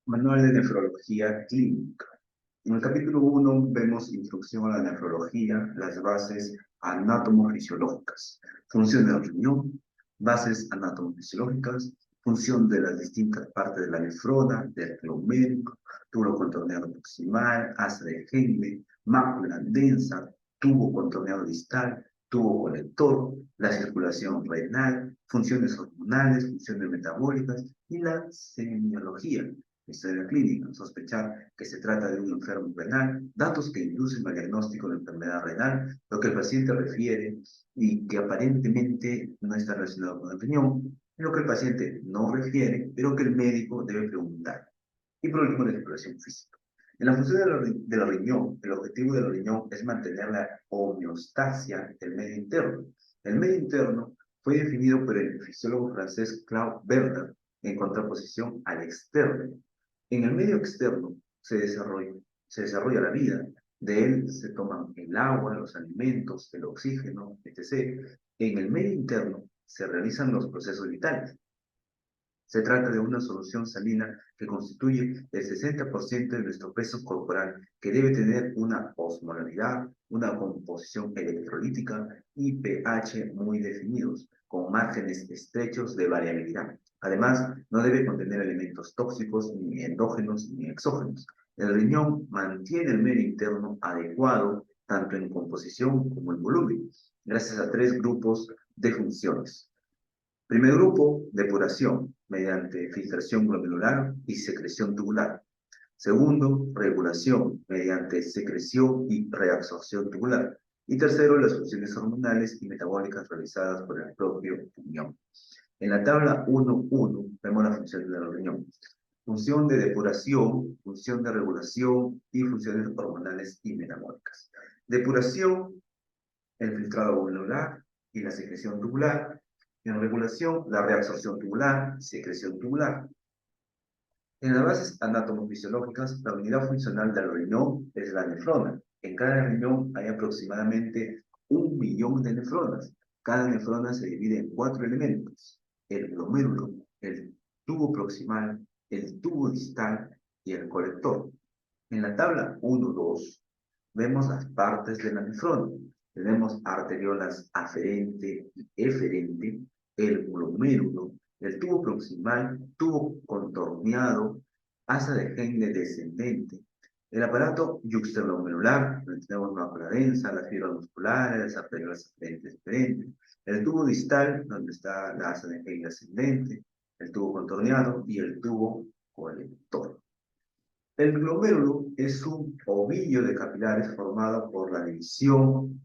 Manual de Nefrología Clínica. En el capítulo 1 vemos introducción a la nefrología, las bases anatomofisiológicas, función del riñón, bases anatomofisiológicas, función de las distintas partes de la nefrona, del glomérulo, tubo contorneado proximal, asa de Henle, mácula densa, tubo contorneado distal, tubo colector, la circulación renal, funciones hormonales, funciones metabólicas y la semiología. Historia clínica, sospechar que se trata de un enfermo renal, datos que inducen al diagnóstico de enfermedad renal, lo que el paciente refiere y que aparentemente no está relacionado con el riñón, lo que el paciente no refiere, pero que el médico debe preguntar. Y por último, la exploración física. En la función del riñón, el objetivo del riñón es mantener la homeostasia del medio interno. El medio interno fue definido por el fisiólogo francés Claude Bernard en contraposición al externo. En el medio externo se desarrolla la vida. De él se toman el agua, los alimentos, el oxígeno, etc. En el medio interno se realizan los procesos vitales. Se trata de una solución salina que constituye el 60% de nuestro peso corporal, que debe tener una osmolaridad, una composición electrolítica y pH muy definidos, con márgenes estrechos de variabilidad. Además, no debe contener elementos tóxicos, ni endógenos ni exógenos. El riñón mantiene el medio interno adecuado, tanto en composición como en volumen, gracias a 3 grupos de funciones. Primer grupo, depuración, mediante filtración glomerular y secreción tubular. Segundo, regulación, mediante secreción y reabsorción tubular. Y tercero, las funciones hormonales y metabólicas realizadas por el propio riñón. En la tabla 1.1 vemos la función del riñón. Función de depuración, función de regulación y funciones hormonales y metabólicas. Depuración, el filtrado glomerular y la secreción tubular. En regulación, la reabsorción tubular, secreción tubular. En las bases anatomofisiológicas, la unidad funcional del riñón es la nefrona. En cada riñón hay aproximadamente 1.000.000 de nefronas. Cada nefrona se divide en 4 elementos: el glomérulo, el tubo proximal, el tubo distal y el colector. En la tabla 1.2 vemos las partes de la nefrona. Tenemos arteriolas aferente y eferente, el glomérulo, el tubo proximal, tubo contorneado, asa de Henle descendente, el aparato yuxtaglomerular, donde tenemos mácula densa, las fibras musculares, las arteriolas aferentes y eferentes, el tubo distal, donde está la asa de Henle ascendente, el tubo contorneado y el tubo colector. El glomérulo es un ovillo de capilares formado por la división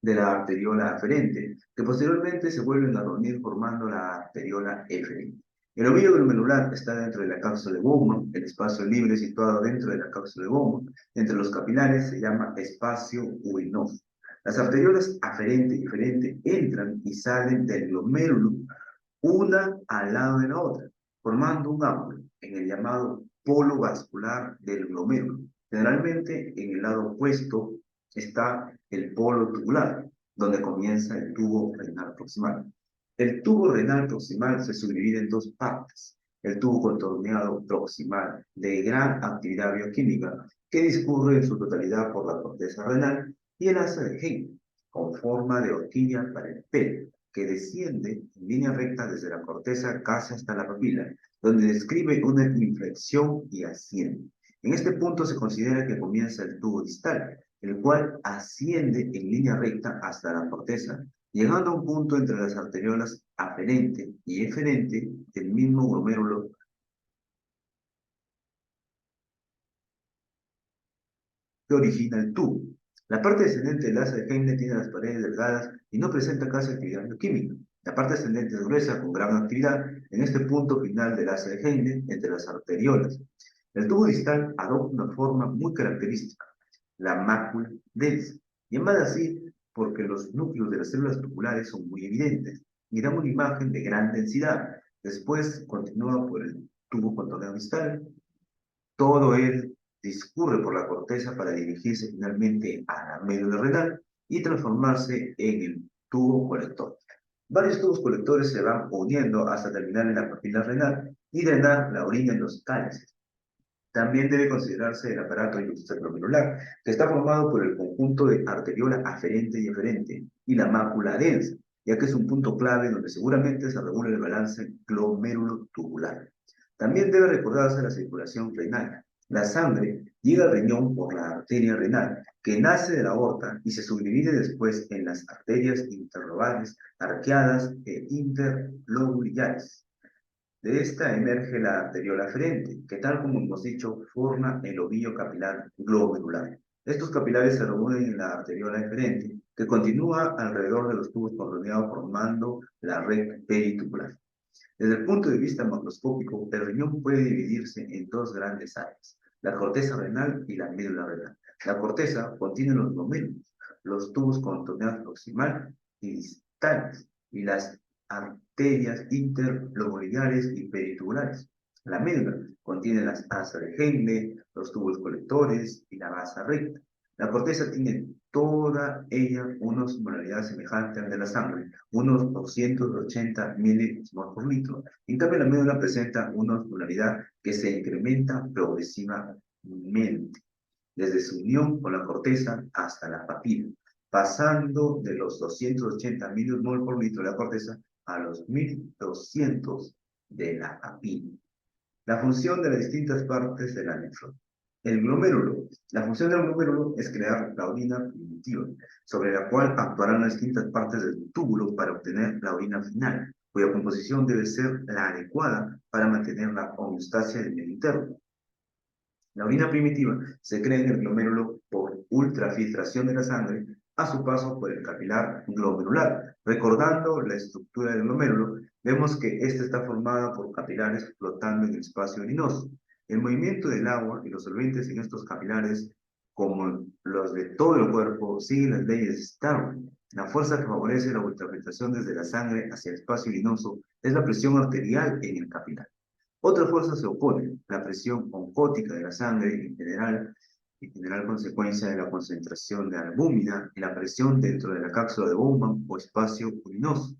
de la arteriola aferente, que posteriormente se vuelven a reunir formando la arteriola eferente. El ovillo glomerular está dentro de la cápsula de Bowman, el espacio libre situado dentro de la cápsula de Bowman, entre los capilares se llama espacio urinoso. Las arteriolas aferente y eferente entran y salen del glomérulo una al lado de la otra, formando un ángulo en el llamado polo vascular del glomérulo. Generalmente en el lado opuesto está el polo tubular, donde comienza el tubo renal proximal. El tubo renal proximal se subdivide en 2 partes. El tubo contorneado proximal de gran actividad bioquímica que discurre en su totalidad por la corteza renal, y el asa de Henle, con forma de horquilla para el pelo, que desciende en línea recta desde la corteza casi hasta la papila, donde describe una inflexión y asciende. En este punto se considera que comienza el tubo distal, el cual asciende en línea recta hasta la corteza, llegando a un punto entre las arteriolas aferente y eferente del mismo glomérulo que origina el tubo. La parte descendente del asa de Henle tiene las paredes delgadas y no presenta casi actividad bioquímica. La parte ascendente es gruesa, con gran actividad, en este punto final del asa de Henle, entre las arteriolas. El tubo distal adopta una forma muy característica, la mácula densa, llamada así porque los núcleos de las células tubulares son muy evidentes y dan una imagen de gran densidad. Después continúa por el tubo contorneado distal. Todo él discurre por la corteza para dirigirse finalmente a la médula renal y transformarse en el tubo colector. Varios tubos colectores se van uniendo hasta terminar en la papila renal, y drenar la orina en los cálices. También debe considerarse el aparato interglomerular, que está formado por el conjunto de arteriola aferente y eferente y la mácula densa, ya que es un punto clave donde seguramente se regula el balance glomérulo-tubular. También debe recordarse la circulación renal. La sangre llega al riñón por la arteria renal, que nace de la aorta y se subdivide después en las arterias interlobales, arqueadas e interlobulares. De esta emerge la arteriola aferente, que tal como hemos dicho, forma el ovillo capilar glomerular. Estos capilares se reúnen en la arteriola eferente, que continúa alrededor de los tubos contorneados formando la red peritubular. Desde el punto de vista macroscópico, el riñón puede dividirse en dos grandes áreas, la corteza renal y la médula renal. La corteza contiene los glomérulos, los tubos contorneados proximal y distales, y las arterias interlobulares y peritubulares. La médula contiene las asas de Henle, los tubos colectores y la base recta. La corteza tiene toda ella una osmolaridad semejante al de la sangre, unos 280 milímetros por litro. En cambio, la médula presenta una osmolaridad que se incrementa progresivamente, desde su unión con la corteza hasta la papila, pasando de los 280 milímetros por litro de la corteza a los 1200 de la papila. La función de las distintas partes de la nefrona. El glomérulo. La función del glomérulo es crear la orina primitiva, sobre la cual actuarán las distintas partes del túbulo para obtener la orina final, cuya composición debe ser la adecuada para mantener la homeostasia del medio interno. La orina primitiva se crea en el glomérulo por ultrafiltración de la sangre a su paso por el capilar glomerular. Recordando la estructura del glomérulo, vemos que éste está formado por capilares flotando en el espacio urinoso. El movimiento del agua y los solventes en estos capilares, como los de todo el cuerpo, siguen las leyes de Starling. La fuerza que favorece la ultrafiltración desde la sangre hacia el espacio urinoso es la presión arterial en el capilar. Otra fuerza se opone, la presión oncótica de la sangre en general consecuencia de la concentración de albúmina y la presión dentro de la cápsula de Bowman o espacio urinoso.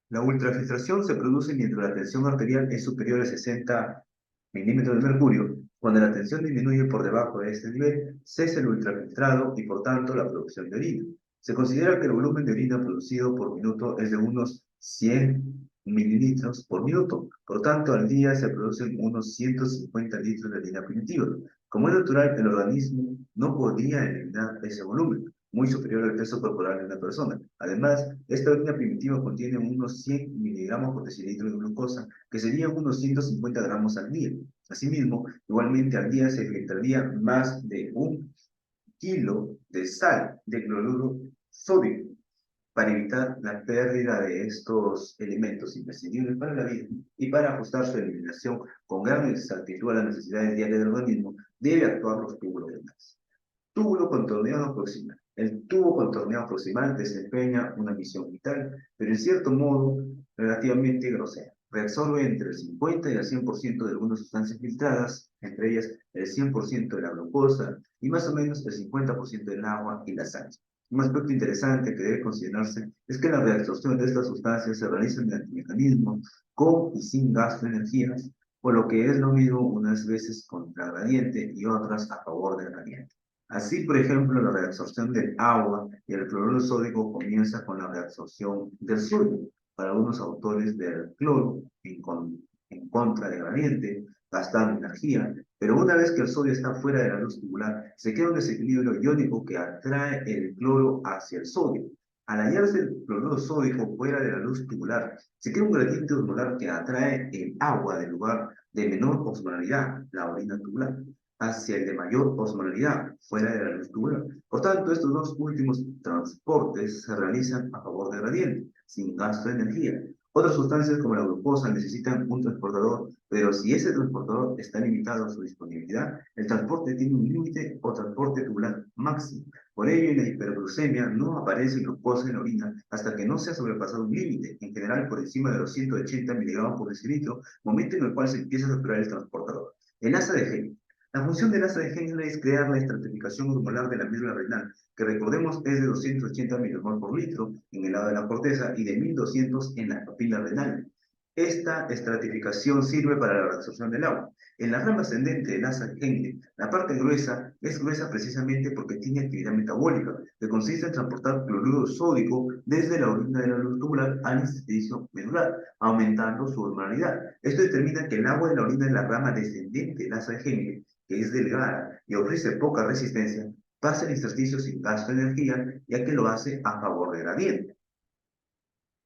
La ultrafiltración se produce mientras la tensión arterial es superior a 60 milímetros de mercurio. Cuando la tensión disminuye por debajo de este nivel, cesa el ultrafiltrado y por tanto la producción de orina. Se considera que el volumen de orina producido por minuto es de unos 100 mililitros por minuto. Por tanto, al día se producen unos 150 litros de orina primitiva. Como es natural, el organismo no podría eliminar ese volumen, muy superior al peso corporal de una persona. Además, esta orina primitiva contiene unos 100 miligramos por decilitro de glucosa, que serían unos 150 gramos al día. Asimismo, igualmente al día se filtraría más de 1 kilo de sal de cloruro sódico para evitar la pérdida de estos elementos imprescindibles para la vida y para ajustar su eliminación con gran exactitud a las necesidades diarias del organismo, debe actuar los túbulos renales. Túbulo contorneado proximal. El tubo contorneado proximal desempeña una misión vital, pero en cierto modo relativamente grosera. Reabsorbe entre el 50 y el 100% de algunas sustancias filtradas, entre ellas el 100% de la glucosa y más o menos el 50% del agua y la sangre. Un aspecto interesante que debe considerarse es que la reabsorción de estas sustancias se realiza mediante mecanismos con y sin gasto de energías, por lo que es lo mismo unas veces contra gradiente y otras a favor del gradiente. Así, por ejemplo, la reabsorción del agua y el cloruro sódico comienza con la reabsorción del sodio. Para algunos autores del cloro, en contra del gradiente, gastando energía, pero una vez que el sodio está fuera de la luz tubular, se crea un desequilibrio iónico que atrae el cloro hacia el sodio. Al hallarse el cloruro sódico fuera de la luz tubular, se crea un gradiente osmolar que atrae el agua del lugar de menor osmolaridad, la orina tubular, hacia el de mayor osmolaridad, fuera de la luz tubular. Por tanto, estos dos últimos transportes se realizan a favor del gradiente, sin gasto de energía. Otras sustancias como la glucosa necesitan un transportador, pero si ese transportador está limitado a su disponibilidad, el transporte tiene un límite o transporte tubular máximo. Por ello, en la hiperglucemia no aparece glucosa en la orina hasta que no se ha sobrepasado un límite, en general por encima de los 180 miligramos por decilitro, momento en el cual se empieza a saturar el transportador. El asa de Henle. La función del asa de Henle es crear la estratificación osmolar de la médula renal, que recordemos es de 280 milimol por litro en el lado de la corteza y de 1200 en la papila renal. Esta estratificación sirve para la absorción del agua. En la rama ascendente del asa de Henle, la parte gruesa es gruesa precisamente porque tiene actividad metabólica, que consiste en transportar cloruro sódico desde la orina de la luz tubular al intersticio medular, aumentando su osmolaridad. Esto determina que el agua de la orina de la rama descendente del asa de Henle, que es delgada y ofrece poca resistencia, pasa el intersticio sin gasto de energía, ya que lo hace a favor del gradiente.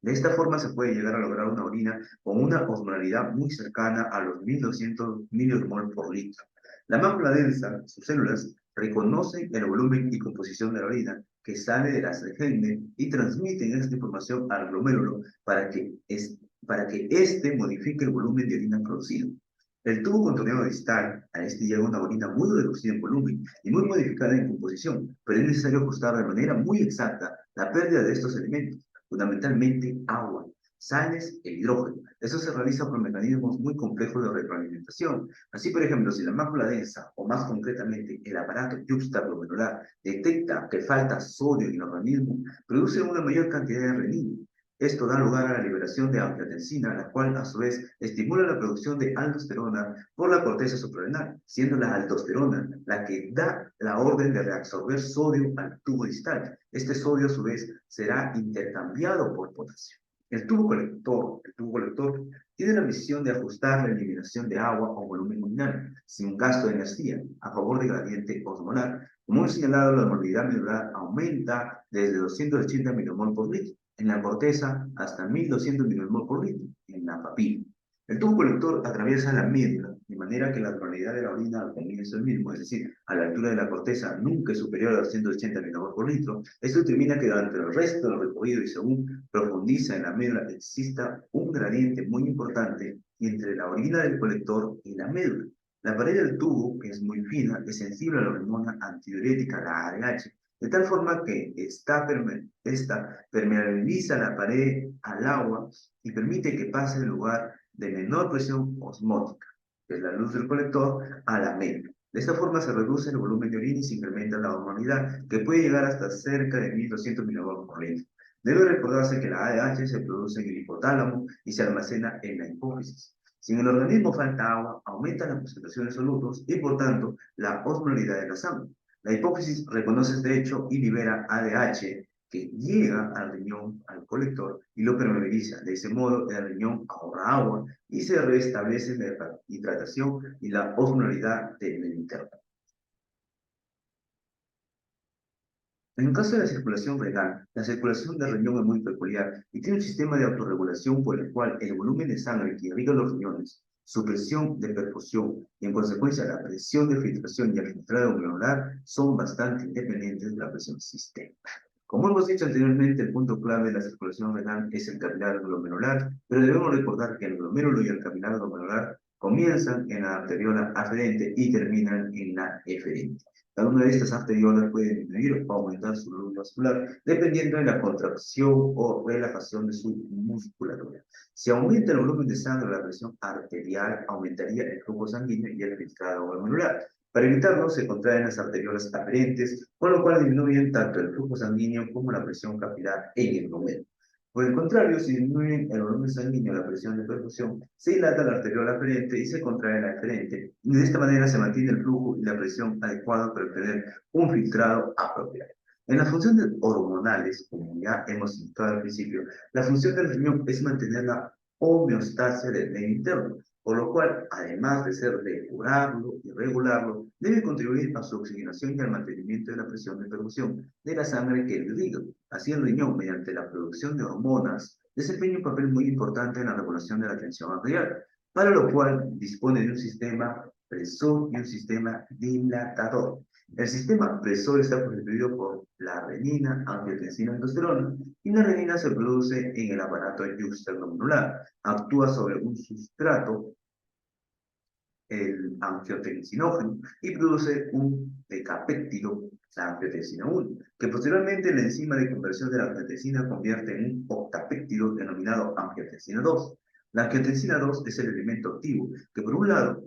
De esta forma se puede llegar a lograr una orina con una osmolaridad muy cercana a los 1200 milimol por litro. La mácula densa, sus células, reconocen el volumen y composición de la orina que sale de la Henle y transmiten esta información al glomérulo para que éste modifique el volumen de orina producido. El tubo contorneado distal, a este llega una orina muy reducida en volumen y muy modificada en composición, pero es necesario ajustar de manera muy exacta la pérdida de estos elementos, fundamentalmente agua, sales e hidrógeno. Eso se realiza por mecanismos muy complejos de retroalimentación. Así, por ejemplo, si la mácula densa, o más concretamente el aparato yuxtaglomerular, detecta que falta sodio en el organismo, produce una mayor cantidad de renina. Esto da lugar a la liberación de angiotensina, la cual a su vez estimula la producción de aldosterona por la corteza suprarrenal, siendo la aldosterona la que da la orden de reabsorber sodio al tubo distal. Este sodio a su vez será intercambiado por potasio. El tubo colector tiene la misión de ajustar la eliminación de agua o volumen luminal sin gasto de energía a favor del gradiente osmolar. Como hemos señalado, la osmolaridad medular aumenta desde 280 milimol por litro en la corteza hasta 1200 milimol por litro en la papila. El tubo colector atraviesa la médula, de manera que la tonalidad de la orina al comienzo del mismo, es decir, a la altura de la corteza, nunca es superior a 280 milimol por litro. Esto determina que durante el resto del recorrido y según profundiza en la médula, exista un gradiente muy importante entre la orina del colector y la médula. La pared del tubo, que es muy fina, es sensible a la hormona antidiurética, la ADH, de tal forma que esta permeabiliza la pared al agua y permite que pase el lugar de menor presión osmótica, de la luz del colector a la médula. De esta forma se reduce el volumen de orina y se incrementa la osmolaridad, que puede llegar hasta cerca de 1200 milimol por litro. Debe recordarse que la ADH se produce en el hipotálamo y se almacena en la hipófisis. Si en el organismo falta agua, aumentan las concentraciones de solutos y, por tanto, la osmolaridad de la sangre. La hipófisis reconoce este hecho y libera ADH, que llega al riñón, al colector, y lo permeabiliza. De ese modo, el riñón ahorra agua y se restablece la hidratación y la osmolaridad del medio interno. En el caso de la circulación renal, la circulación del riñón es muy peculiar y tiene un sistema de autorregulación por el cual el volumen de sangre que irriga los riñones, su presión de perfusión y en consecuencia la presión de filtración y el filtrado glomerular son bastante independientes de la presión sistémica. Como hemos dicho anteriormente, el punto clave de la circulación renal es el capilar glomerular, pero debemos recordar que el glomérulo y el capilar glomerular comienzan en la arteriola aferente y terminan en la eferente. Cada una de estas arteriolas puede disminuir o aumentar su volumen vascular dependiendo de la contracción o relajación de su musculatura. Si aumenta el volumen de sangre, la presión arterial aumentaría el flujo sanguíneo y el filtrado glomerular. Para evitarlo, se contraen las arteriolas aferentes, con lo cual disminuyen tanto el flujo sanguíneo como la presión capilar en el glomérulo. Por el contrario, si disminuyen el volumen sanguíneo y la presión de perfusión, se dilata la arteriola aferente y se contrae la eferente. Y de esta manera se mantiene el flujo y la presión adecuada para obtener un filtrado apropiado. En las funciones hormonales, como ya hemos citado al principio, la función del riñón es mantener la homeostasia del medio interno, por lo cual, además de ser depurarlo y regularlo, debe contribuir a su oxigenación y al mantenimiento de la presión de perfusión de la sangre que lo irriga. Así el riñón, mediante la producción de hormonas, desempeña un papel muy importante en la regulación de la tensión arterial, para lo cual dispone de un sistema presor y un sistema dilatador. El sistema presor está constituido por la renina, angiotensina y aldosterona, y la renina se produce en el aparato yuxtaglomerular, actúa sobre un sustrato, el angiotensinógeno, y produce un decapéptido, la angiotensina 1, que posteriormente la enzima de conversión de la angiotensina convierte en un octapéptido denominado angiotensina 2. La angiotensina 2 es el elemento activo que, por un lado,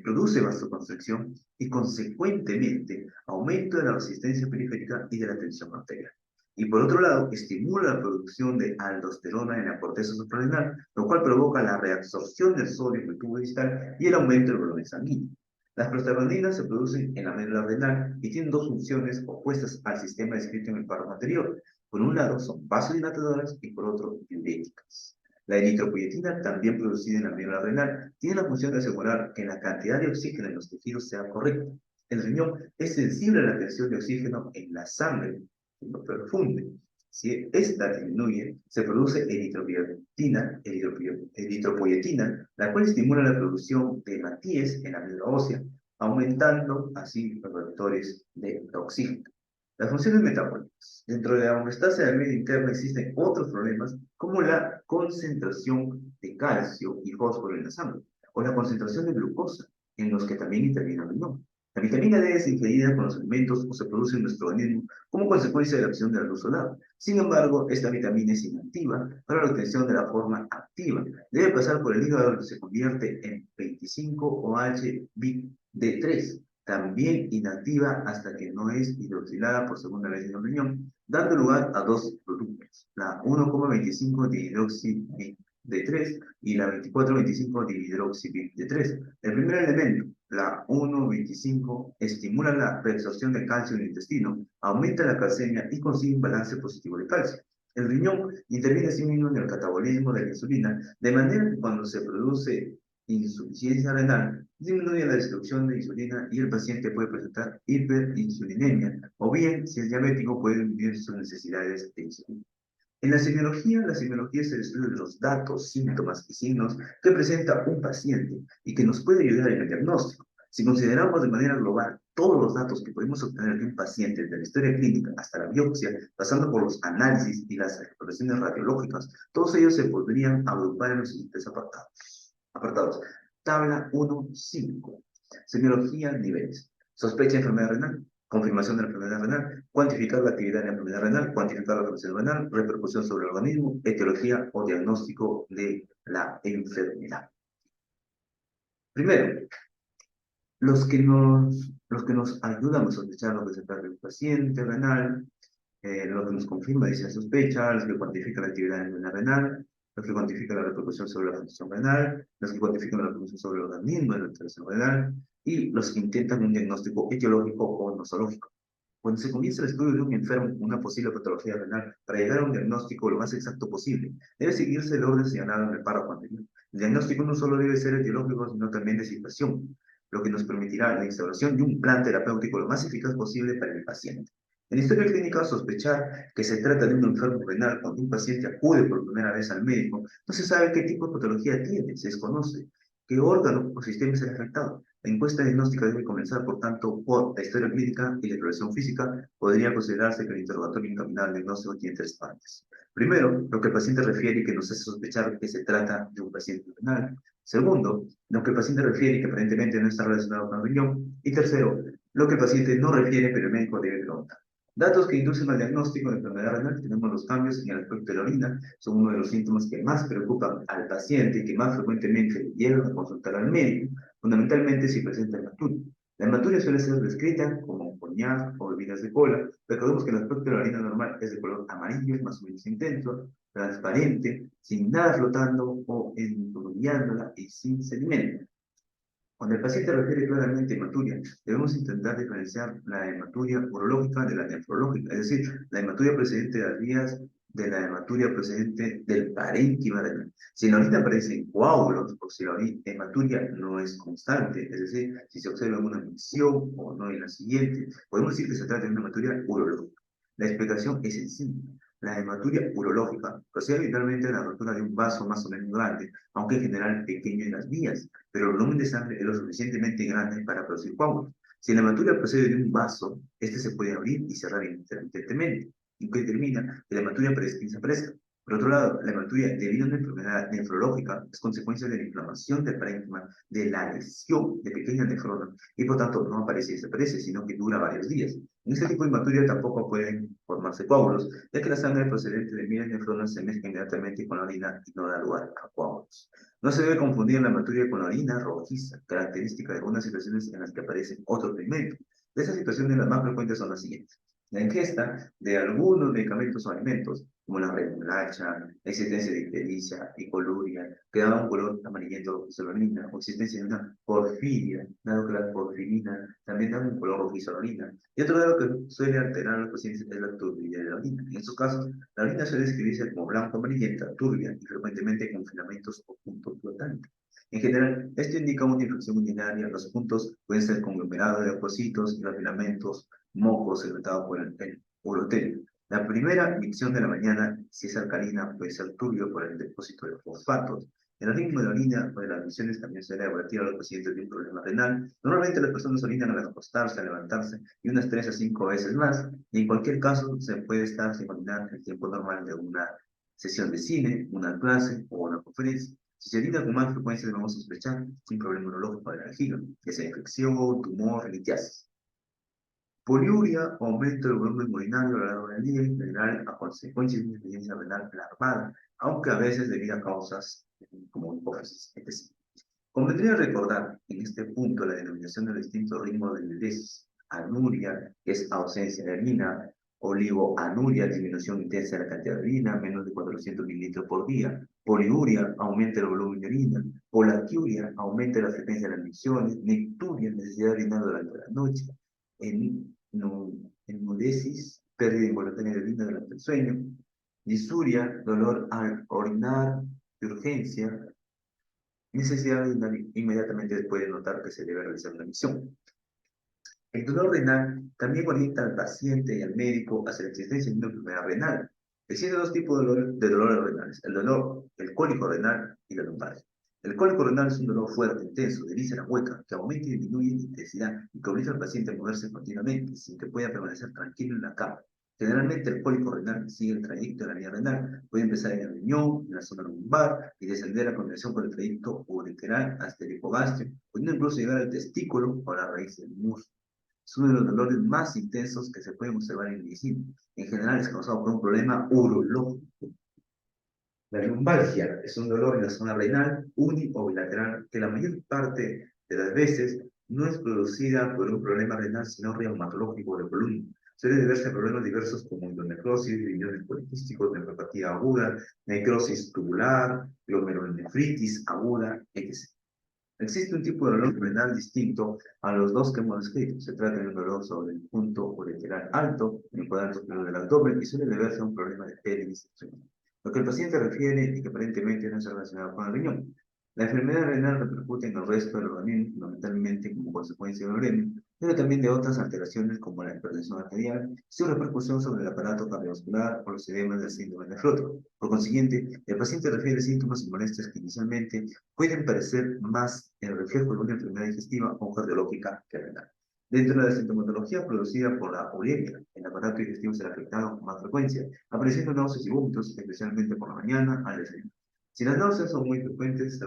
produce vasoconstricción y consecuentemente aumento de la resistencia periférica y de la tensión arterial. Y por otro lado, estimula la producción de aldosterona en la corteza suprarrenal, lo cual provoca la reabsorción del sodio en el tubo distal y el aumento del volumen sanguíneo. Las prostaglandinas se producen en la médula renal y tienen dos funciones opuestas al sistema descrito en el párrafo anterior. Por un lado, son vasodilatadoras y por otro, diuréticas. La eritropoyetina, también producida en la médula renal, tiene la función de asegurar que la cantidad de oxígeno en los tejidos sea correcta. El riñón es sensible a la tensión de oxígeno en la sangre, lo perfunde. Si esta disminuye, se produce eritropoyetina, la cual estimula la producción de hemátides en la médula ósea, aumentando así los receptores de oxígeno. Las funciones metabólicas. Dentro de la homeostasia del medio interno existen otros problemas como la concentración de calcio y fósforo en la sangre o la concentración de glucosa, en los que también interviene el riñón. La vitamina D es ingerida con los alimentos o se produce en nuestro organismo como consecuencia de la acción de la luz solar. Sin embargo, esta vitamina es inactiva para la obtención de la forma activa. Debe pasar por el hígado donde se convierte en 25-OH-BID3, también inactiva hasta que no es hidroxilada por segunda vez en el riñón, dando lugar a dos productos, la 1,25-dihidroxibid-3 y la 24,25-dihidroxibid-3. El primer elemento, la 1,25, estimula la reabsorción de calcio en el intestino, aumenta la calcemia y consigue un balance positivo de calcio. El riñón interviene asimismo en el catabolismo de la insulina, de manera que cuando se produce insuficiencia renal, disminuye la destrucción de insulina y el paciente puede presentar hiperinsulinemia, o bien, si es diabético, puede disminuir sus necesidades de insulina. En la semiología es el estudio de los datos, síntomas y signos que presenta un paciente y que nos puede ayudar en el diagnóstico. Si consideramos de manera global todos los datos que podemos obtener de un paciente, desde la historia clínica hasta la biopsia, pasando por los análisis y las exploraciones radiológicas, todos ellos se podrían agrupar en los siguientes apartados. Tabla 1.5. Semiología, niveles. Sospecha de enfermedad renal. Confirmación de la enfermedad renal, cuantificar la actividad de la enfermedad renal, cuantificar la función renal, repercusión sobre el organismo, etiología o diagnóstico de la enfermedad. Primero, los que nos ayudan a sospechar lo que se trata de un paciente renal, lo que nos confirma dicha sospecha, los que cuantifican la actividad de la enfermedad renal, los que cuantifican la repercusión sobre la función renal, los que cuantifican la repercusión sobre el organismo de la alteración renal, y los que intentan un diagnóstico etiológico o nosológico. Cuando se comienza el estudio de un enfermo con una posible patología renal, para llegar a un diagnóstico lo más exacto posible, debe seguirse el orden señalado en el párrafo anterior. El diagnóstico no solo debe ser etiológico, sino también de situación, lo que nos permitirá la instauración de un plan terapéutico lo más eficaz posible para el paciente. En la historia clínica, sospechar que se trata de un enfermo renal cuando un paciente acude por primera vez al médico, no se sabe qué tipo de patología tiene, se desconoce qué órgano o sistema será afectado. La encuesta diagnóstica debe comenzar, por tanto, por la historia clínica y la exploración física. Podría considerarse que el interrogatorio encaminado al diagnóstico tiene tres partes. Primero, lo que el paciente refiere y que nos hace sospechar que se trata de un paciente renal. Segundo, lo que el paciente refiere y que aparentemente no está relacionado con el riñón. Y tercero, lo que el paciente no refiere pero el médico debe preguntar. Datos que inducen al diagnóstico de enfermedad renal. Tenemos los cambios en el aspecto de la orina, son uno de los síntomas que más preocupan al paciente y que más frecuentemente llegan a consultar al médico, fundamentalmente si presenta hematuria. La hematuria suele ser descrita como coñac o bebidas de cola. Recordemos que el aspecto de la orina normal es de color amarillo, más o menos intenso, transparente, sin nada flotando o enturbiándola y sin sedimento. Cuando el paciente refiere claramente hematuria, debemos intentar diferenciar la hematuria urológica de la nefrológica, es decir, la hematuria procedente de las vías de la hematuria procedente del parénquima renal. Si en la orina aparecen coágulos o si la hematuria no es constante, es decir, si se observa una micción o no en la siguiente, podemos decir que se trata de una hematuria urológica. La explicación es sencilla. La hematuria urológica procede habitualmente de la rotura de un vaso más o menos grande, aunque en general pequeño en las vías, pero el volumen de sangre es lo suficientemente grande para producir coágulos. Si la hematuria procede de un vaso, este se puede abrir y cerrar intermitentemente, y que determina que la hematuria desaparezca. Por otro lado, la hematuria debido a una enfermedad nefrológica es consecuencia de la inflamación del parénquima, de la lesión de pequeñas nefronas, y por tanto no aparece y desaparece, sino que dura varios días. En este tipo de hematuria tampoco pueden formarse coágulos, ya que la sangre procedente de miles de nefronas se mezcla inmediatamente con la orina y no da lugar a coágulos. No se debe confundir la hematuria con la orina rojiza, característica de algunas situaciones en las que aparecen otros pigmentos. De esas situaciones, las más frecuentes son las siguientes: la ingesta de algunos medicamentos o alimentos, como la remolacha, la existencia de ictericia y coluria, que daba un color amarillento rojizo a la orina, o existencia de una porfiria, dado que la porfirina también da un color rojizo a la orina. Y otro lado que suele alterar a los pacientes es la turbiedad de la orina. En estos casos, la orina suele describirse como blanco amarillenta, turbia y frecuentemente con filamentos o puntos flotantes. En general, esto indica una infección urinaria. Los puntos pueden ser conglomerados de leucocitos y los filamentos mocos secretados por el urotelio. La primera micción de la mañana, si es alcalina, puede ser turbio por el depósito de fosfatos. El ritmo de la orina o de las misiones también suele advertir a los pacientes de un problema renal. Normalmente las personas orinan al acostarse, al levantarse y unas 3 a 5 veces más. Y en cualquier caso, se puede estar sin orinar el tiempo normal de una sesión de cine, una clase o una conferencia. Si se orina con más frecuencia, debemos sospechar un problema urológico de la vejiga, que sea infección, tumor, litiasis. Poliuria, aumento del volumen urinario a lo largo del día, en general a consecuencia de una insuficiencia renal alarmada, aunque a veces debido a causas como hipófisis, etc. Convendría recordar en este punto la denominación de los distintos ritmos de diuresis: anuria, que es ausencia de orina; oligoanuria, disminución intensa de la cantidad de orina, menos de 400 mililitros por día; poliuria, aumenta el volumen de orina; polaquiuria, aumenta la frecuencia de las emisiones; necturia, necesidad de orinar durante la noche; enuresis, pérdida involuntaria de orina durante el sueño; disuria, dolor al orinar de urgencia; necesidad de orinar inmediatamente después de notar que se debe realizar una emisión. El dolor renal también orienta al paciente y al médico hacia la existencia de una enfermedad renal. Existen dos tipos de dolores renales: el cólico renal y la lumbalgia. El cólico renal es un dolor fuerte, intenso, de víscera hueca, que aumenta y disminuye en intensidad y que obliga al paciente a moverse continuamente sin que pueda permanecer tranquilo en la cama. Generalmente el cólico renal sigue el trayecto de la vía renal. Puede empezar en el riñón, en la zona lumbar, y descender a continuación por el trayecto ureteral hasta el hipogastrio, pudiendo incluso llegar al testículo o a la raíz del muslo. Es uno de los dolores más intensos que se pueden observar en medicina. En general es causado por un problema urológico. La lumbalgia es un dolor en la zona renal uni o bilateral que la mayor parte de las veces no es producida por un problema renal, sino reumatológico de columna. Suele deberse a problemas diversos como endonecrosis, riñones poliquísticos, nefropatía aguda, necrosis tubular, glomerulonefritis aguda, etc. Existe un tipo de dolor renal distinto a los dos que hemos descrito. Se trata de un dolor sobre el punto ureteral alto, en el cuadrante superior del abdomen, y suele deberse a un problema de pelvis. Lo que el paciente refiere y que aparentemente no está relacionado con el riñón. La enfermedad renal repercute en el resto del organismo, fundamentalmente como consecuencia del uremia, pero también de otras alteraciones como la hipertensión arterial, su repercusión sobre el aparato cardiovascular o los edemas del síndrome nefrótico. Por consiguiente, el paciente refiere síntomas y molestias que inicialmente pueden parecer más el reflejo de una enfermedad digestiva o cardiológica que renal. Dentro de la sintomatología producida por la uremia, el aparato digestivo será afectado con más frecuencia, apareciendo náuseas y vómitos, especialmente por la mañana al desayuno. Si las náuseas son muy frecuentes,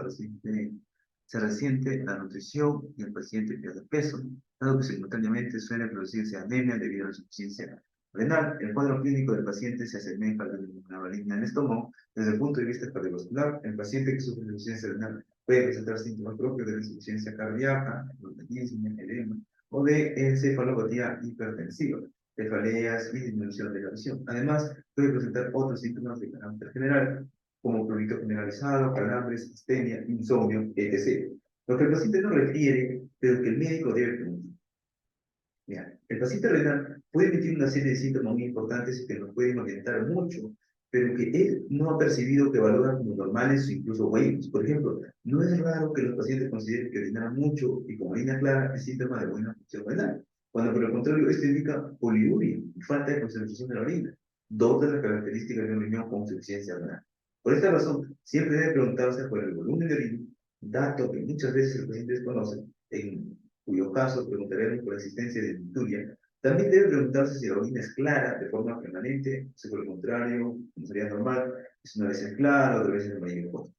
se resiente la nutrición y el paciente pierde peso, dado que simultáneamente suele producirse anemia debido a la insuficiencia renal. El cuadro clínico del paciente se asemeja al de una maligna en el estómago. Desde el punto de vista cardiovascular, el paciente que sufre de insuficiencia renal puede presentar síntomas propios de la insuficiencia cardíaca, hipotensismo, edema, o de encefalopatía hipertensiva, cefaleas y disminución de la visión. Además, puede presentar otros síntomas de carácter general, como prurito generalizado, calambres, astenia, insomnio, etc. Lo que el paciente no refiere, pero que el médico debe preguntar. Mira, el paciente renal puede emitir una serie de síntomas muy importantes y que nos pueden orientar mucho, pero que él no ha percibido que valoran como normales o incluso buenos. Por ejemplo, no es raro que los pacientes consideren que orinan mucho y como orina clara es síntoma de buena función renal, cuando por el contrario esto indica poliuria, falta de concentración de la orina, dos de las características de un riñón con insuficiencia renal. Por esta razón, siempre debe preguntarse por el volumen de orina, dato que muchas veces los pacientes conocen, en cuyo caso preguntaremos por la existencia de dituria, También debe preguntarse si la orina es clara de forma permanente, o si por el contrario, como sería normal, es una vez es clara, otra vez es amarillo.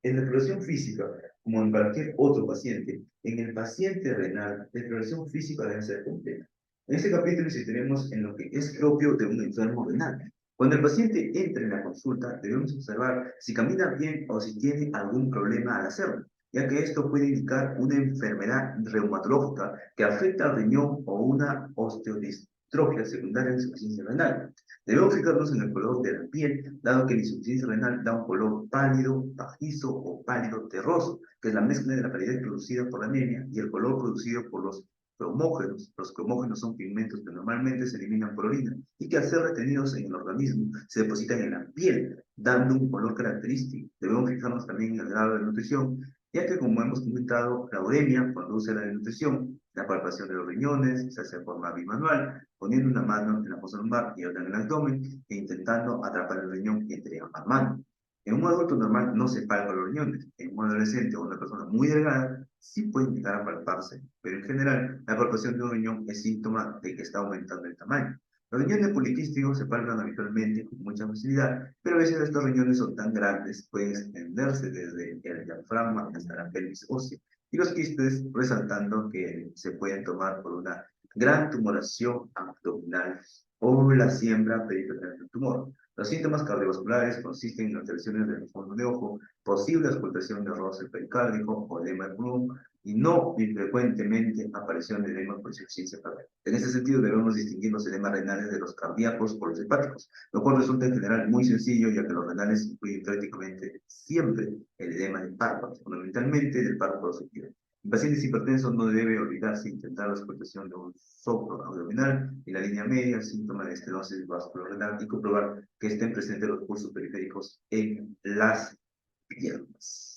En la exploración física, como en cualquier otro paciente, en el paciente renal, la exploración física debe ser completa. En este capítulo insistiremos en lo que es propio de un enfermo renal. Cuando el paciente entre en la consulta, debemos observar si camina bien o si tiene algún problema al hacerlo, ya que esto puede indicar una enfermedad reumatológica que afecta al riñón o una osteodistrofia secundaria de insuficiencia renal. Debemos fijarnos en el color de la piel, dado que la insuficiencia renal da un color pálido, pajizo o pálido terroso, que es la mezcla de la palidez producida por la anemia y el color producido por los cromógenos. Los cromógenos son pigmentos que normalmente se eliminan por orina y que al ser retenidos en el organismo se depositan en la piel, dando un color característico. Debemos fijarnos también en el grado de nutrición, ya que como hemos comentado, la uremia conduce a la desnutrición, la palpación de los riñones se hace de forma bimanual, poniendo una mano en la fosa lumbar y otra en el abdomen e intentando atrapar el riñón entre ambas manos. En un adulto normal no se palpan los riñones. En un adolescente o una persona muy delgada sí pueden llegar a palparse, pero en general la palpación de un riñón es síntoma de que está aumentando el tamaño. Los riñones poliquísticos se palpan habitualmente con mucha facilidad, pero a veces estos riñones son tan grandes, pueden extenderse desde el diafragma hasta la pelvis ósea, y los quistes resaltando que se pueden tomar por una gran tumoración abdominal o la siembra peritoneal del tumor. Los síntomas cardiovasculares consisten en alteraciones del fondo de ojo, posible ocultación de roce pericárdico o edema de pulmón, y no infrecuentemente aparición de edema por insuficiencia cardíaca. En ese sentido, debemos distinguir los edemas renales de los cardíacos por los hepáticos, lo cual resulta en general muy sencillo, ya que los renales incluyen prácticamente siempre el edema del párpado, fundamentalmente del párpado superior. En pacientes hipertensos no debe olvidarse intentar la explotación de un soplo abdominal en la línea media, síntoma de estenosis vasculorenal, y comprobar que estén presentes los pulsos periféricos en las piernas.